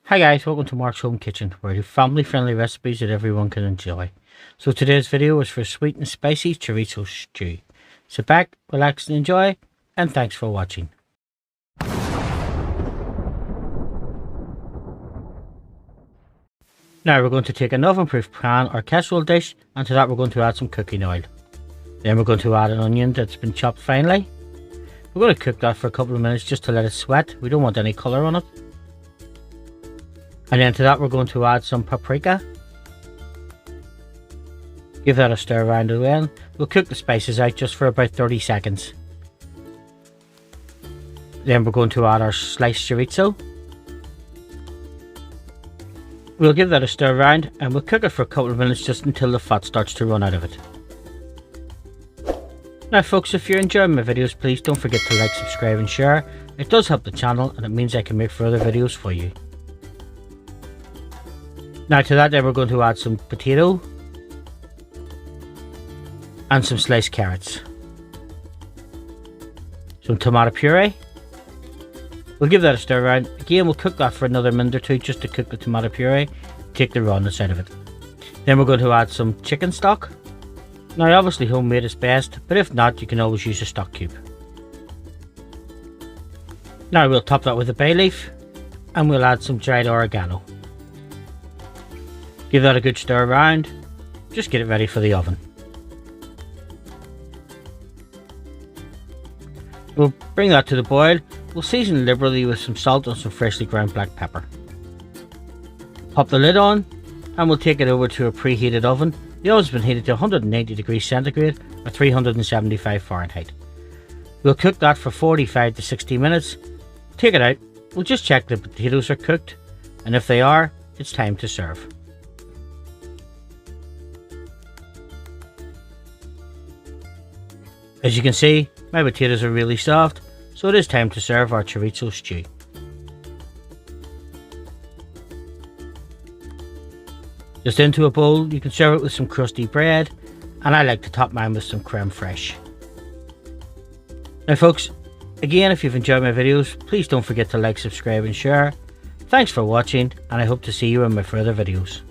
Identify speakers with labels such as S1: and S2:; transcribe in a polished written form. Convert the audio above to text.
S1: Hi guys, welcome to Mark's Home Kitchen, where I do family friendly recipes that everyone can enjoy. So today's video is for sweet and spicy chorizo stew. Sit back, relax and enjoy, and thanks for watching. Now we're going to take an oven-proof pan or casserole dish, and to that we're going to add some cooking oil. Then we're going to add an onion that's been chopped finely. We're going to cook that for a couple of minutes just to let it sweat. We don't want any colour on it. And then to that we're going to add some paprika. Give that a stir around as well. We'll cook the spices out just for about 30 seconds. Then we're going to add our sliced chorizo. We'll give that a stir around and we'll cook it for a couple of minutes just until the fat starts to run out of it. Now folks, if you're enjoying my videos, please don't forget to like, subscribe and share. It does help the channel and it means I can make further videos for you. Now to that then we're going to add some potato and some sliced carrots, some tomato puree. We'll give that a stir around. Again, we'll cook that for another minute or two just to cook the tomato puree, take the rawness out of it. Then we're going to add some chicken stock. Now obviously homemade is best, but if not you can always use a stock cube. Now we'll top that with a bay leaf and we'll add some dried oregano. Give that a good stir around, just get it ready for the oven. We'll bring that to the boil. We'll season liberally with some salt and some freshly ground black pepper. Pop the lid on and we'll take it over to a preheated oven. The oven's been heated to 180 degrees centigrade or 375 Fahrenheit. We'll cook that for 45 to 60 minutes. Take it out, we'll just check the potatoes are cooked, and if they are, it's time to serve. As you can see, my potatoes are really soft, so it is time to serve our chorizo stew. Just into a bowl, you can serve it with some crusty bread, and I like to top mine with some crème fraiche. Now folks, again, if you've enjoyed my videos, please don't forget to like, subscribe and share. Thanks for watching, and I hope to see you in my further videos.